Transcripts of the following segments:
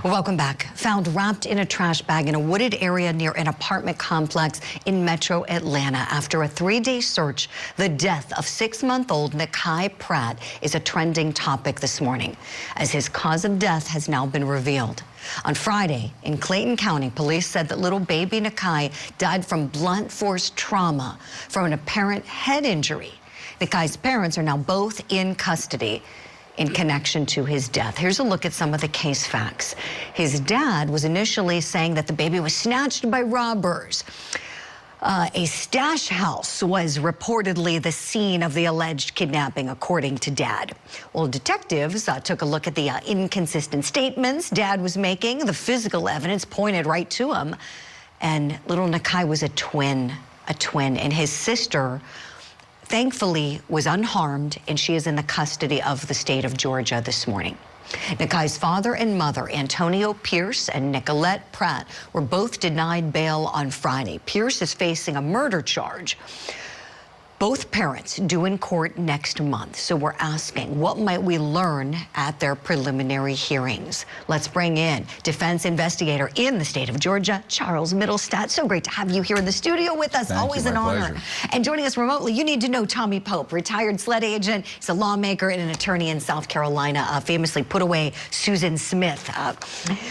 Welcome back. Found wrapped in a trash bag in a wooded area near an apartment complex in metro Atlanta. After a 3-day search, the death of 6-month-old Nnakai Pratt is a trending topic this morning, as his cause of death has now been revealed. On Friday, in Clayton County, police said that little baby Nnakai died from blunt force trauma from an apparent head injury. Nnakai's parents are now both in custody in connection to his death. Here's a look at some of the case facts. His dad was initially saying that the baby was snatched by robbers. A stash house was reportedly the scene of the alleged kidnapping, according to Dad. Well, detectives took a look at the inconsistent statements Dad was making. The physical evidence pointed right to him. And little Nnakai was a twin, and his sister thankfully was unharmed, and she is in the custody of the state of Georgia this morning. Nnakai's father and mother, Antonio Pearce and Nicolette Pratt, were both denied bail on Friday. Pearce is facing a murder charge. Both parents due in court next month. So we're asking, what might we learn at their preliminary hearings? Let's bring in defense investigator in the state of Georgia, Charles Middlestat. So great to have you here in the studio with us. Always an honor. And joining us remotely, you need to know Tommy Pope, retired SLED agent. He's a lawmaker and an attorney in South Carolina, famously put away Susan Smith.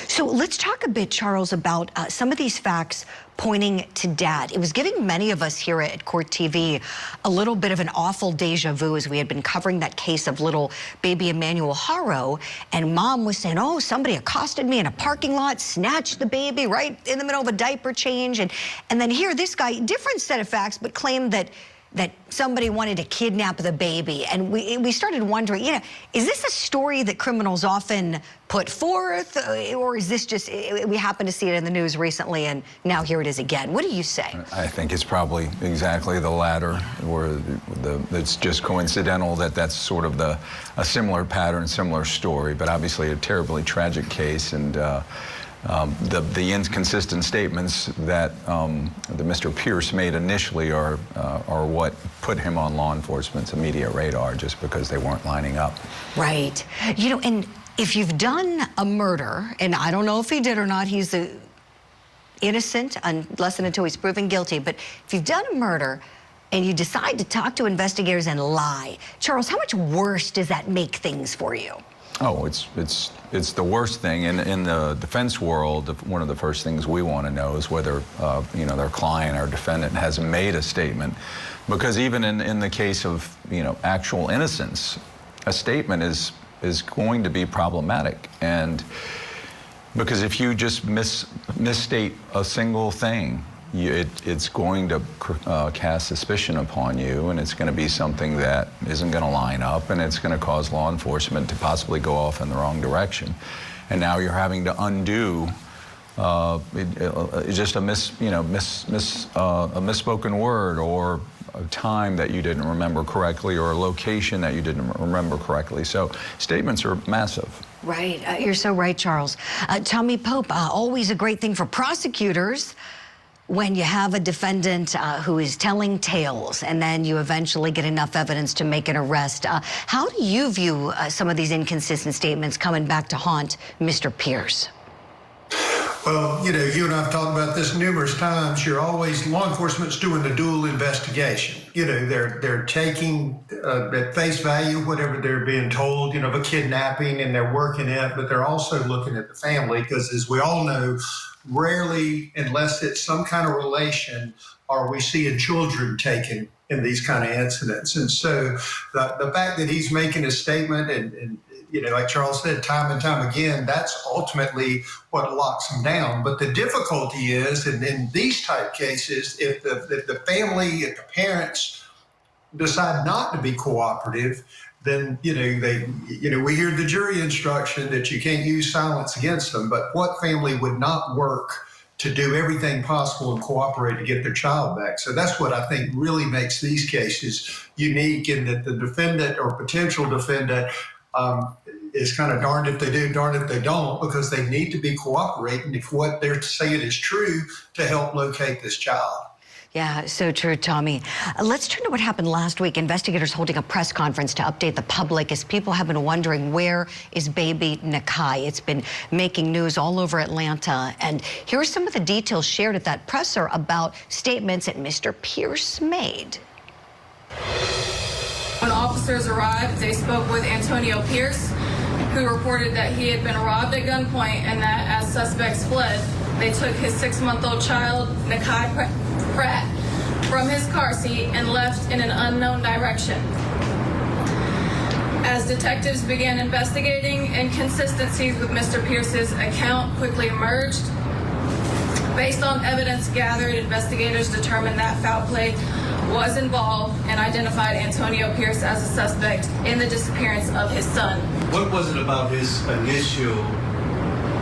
So let's talk a bit, Charles, about some of these facts pointing to Dad. It was giving many of us here at Court TV a little bit of an awful deja vu as we had been covering that case of little baby Emmanuel Haro, and Mom was saying, oh, somebody accosted me in a parking lot, snatched the baby right in the middle of a diaper change, and then here this guy, different set of facts, but claimed that somebody wanted to kidnap the baby. And we started wondering, you know, is this a story that criminals often put forth, or is this just, we happen to see it in the news recently and now here it is again? What do you say? I think it's probably exactly the latter, where it's just coincidental that that's sort of a similar pattern, similar story, but obviously a terribly tragic case. And the inconsistent statements that Mr. Pearce made initially are what put him on law enforcement's immediate radar, just because they weren't lining up. Right. You know, and if you've done a murder, and I don't know if he did or not, he's innocent unless and until he's proven guilty, but if you've done a murder and you decide to talk to investigators and lie, Charles, how much worse does that make things for you? Oh, it's the worst thing. In the defense world, one of the first things we want to know is whether you know, their client or defendant has made a statement, because even in the case of, you know, actual innocence, a statement is going to be problematic. And because if you just misstate a single thing, it's going to cast suspicion upon you, and it's going to be something that isn't going to line up, and it's going to cause law enforcement to possibly go off in the wrong direction. And now you're having to undo just a misspoken word, or a time that you didn't remember correctly, or a location that you didn't remember correctly. So statements are massive. Right. You're so right, Charles. Tommy Pope, always a great thing for prosecutors when you have a defendant who is telling tales, and then you eventually get enough evidence to make an arrest. How do you view some of these inconsistent statements coming back to haunt Mr. Pearce? Well, you know, you and I have talked about this numerous times. Law enforcement's doing the dual investigation. You know, they're taking at face value whatever they're being told, you know, of a kidnapping, and they're working it, but they're also looking at the family, because as we all know, rarely, unless it's some kind of relation, are we seeing children taken in these kind of incidents. And so the fact that he's making a statement and you know, like Charles said, time and time again, that's ultimately what locks them down. But the difficulty is, in these type cases, if the family, if the parents decide not to be cooperative, then we hear the jury instruction that you can't use silence against them. But what family would not work to do everything possible and cooperate to get their child back? So that's what I think really makes these cases unique, in that the defendant or potential defendant is kind of darned if they do, darned if they don't, because they need to be cooperating if what they're saying is true, to help locate this child. Yeah, so true, Tommy. Let's turn to what happened last week. Investigators holding a press conference to update the public as people have been wondering, where is baby Nnakai? It's been making news all over Atlanta. And here are some of the details shared at that presser about statements that Mr. Pearce made. When officers arrived, they spoke with Antonio Pearce, who reported that he had been robbed at gunpoint and that as suspects fled, they took his 6-month-old child, Nnakai Pratt, from his car seat and left in an unknown direction. As detectives began investigating, inconsistencies with Mr. Pearce's account quickly emerged. Based on evidence gathered, investigators determined that foul play was involved and identified Antonio Pearce as a suspect in the disappearance of his son. What was it about his initial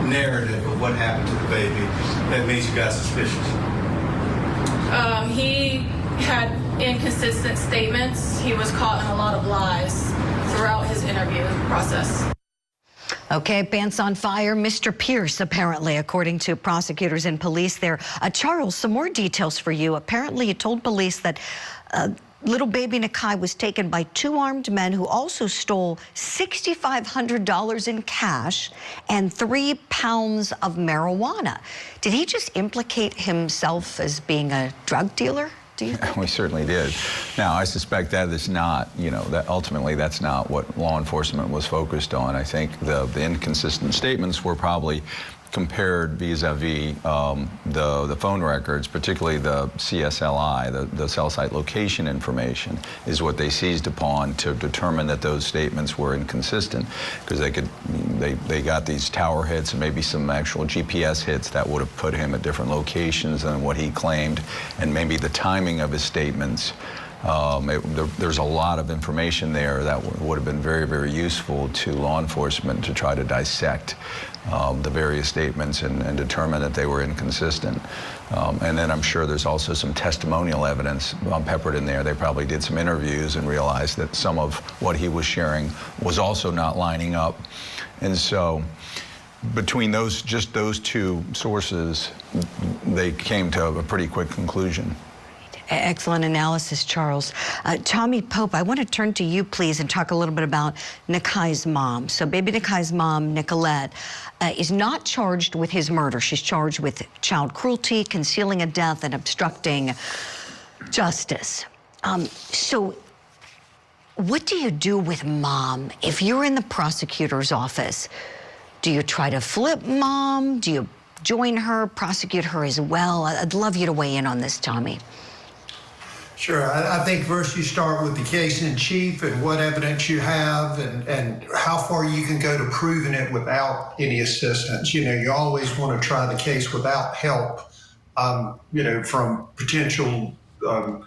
narrative of what happened to the baby that made you guys suspicious? He had inconsistent statements. He was caught in a lot of lies throughout his interview process. Okay, pants on fire, Mr. Pearce, apparently, according to prosecutors and police there. Charles, some more details for you. Apparently, you told police that little baby Nnakai was taken by 2 armed men who also stole $6,500 in cash and 3 pounds of marijuana. Did he just implicate himself as being a drug dealer? We certainly did. Now, I suspect that is not, that ultimately that's not what law enforcement was focused on. I think the inconsistent statements were probably compared vis-a-vis the phone records, particularly the CSLI, the cell site location information, is what they seized upon to determine that those statements were inconsistent, because they got these tower hits and maybe some actual GPS hits that would have put him at different locations than what he claimed, and maybe the timing of his statements. There's a lot of information there that would have been very, very useful to law enforcement to try to dissect the various statements and determine that they were inconsistent. And then I'm sure there's also some testimonial evidence peppered in there. They probably did some interviews and realized that some of what he was sharing was also not lining up. And so between just those 2 sources, they came to a pretty quick conclusion. Excellent analysis, Charles. Tommy Pope, I want to turn to you, please, and talk a little bit about Nnakai's mom. So baby Nnakai's mom, Nicolette, is not charged with his murder. She's charged with child cruelty, concealing a death, and obstructing justice. So what do you do with mom? If you're in the prosecutor's office, do you try to flip mom? Do you join her, prosecute her as well? I'd love you to weigh in on this, Tommy. Sure. I think first you start with the case in chief and what evidence you have and how far you can go to proving it without any assistance. You always want to try the case without help, from potential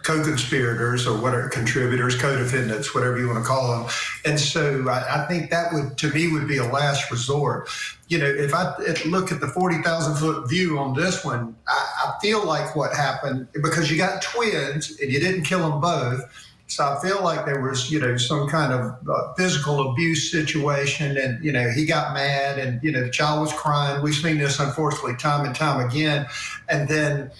co-conspirators or whatever, contributors, co-defendants, whatever you want to call them. And so I think that to me would be a last resort. If I look at the 40,000-foot view on this one, I feel like what happened, because you got twins and you didn't kill them both, so I feel like there was, some kind of physical abuse situation, and, he got mad, and, the child was crying. We've seen this, unfortunately, time and time again, and then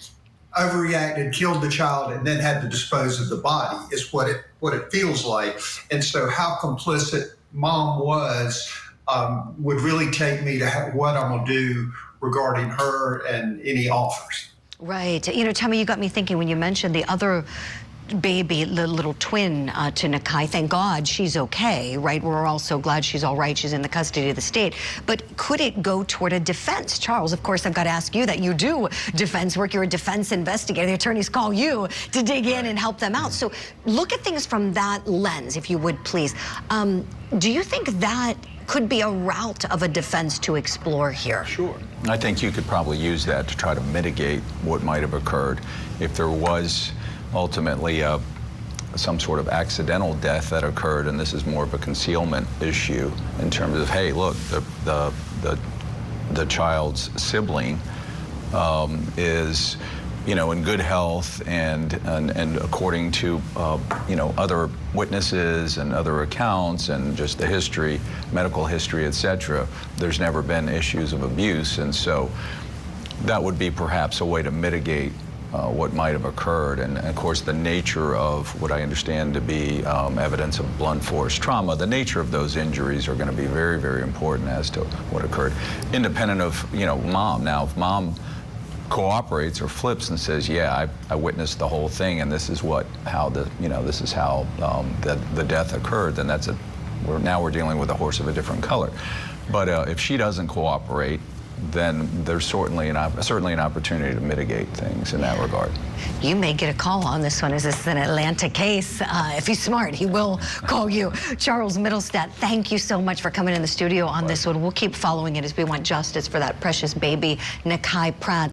overreacted, killed the child, and then had to dispose of the body, is what it feels like. And so how complicit mom was would really take me to what I'm going to do regarding her and any offers. Right. Tommy, you got me thinking when you mentioned the other baby, the little twin to Nnakai. Thank God she's okay, right? We're all so glad she's all right. She's in the custody of the state. But could it go toward a defense? Charles, of course, I've got to ask you that. You do defense work. You're a defense investigator. The attorneys call you to dig in and help them out. So look at things from that lens, if you would, please. Do you think that could be a route of a defense to explore here? Sure. I think you could probably use that to try to mitigate what might have occurred if there was ultimately some sort of accidental death that occurred, and this is more of a concealment issue in terms of, hey, look, the child's sibling is, in good health, and according to other witnesses and other accounts and just the history, medical history, etc., there's never been issues of abuse, and so that would be perhaps a way to mitigate what might have occurred. And of course, the nature of what I understand to be evidence of blunt force trauma, the nature of those injuries are going to be very, very important as to what occurred, independent of, mom. Now, if mom cooperates or flips and says, yeah, I witnessed the whole thing, and this is how the death occurred, then now we're dealing with a horse of a different color. But if she doesn't cooperate, then there's certainly an opportunity to mitigate things in that regard. You may get a call on this one, as this is an Atlanta case. If he's smart, he will call you. Charles Middlestat, thank you so much for coming in the studio on this one. We'll keep following it as we want justice for that precious baby, Nnakai Pratt.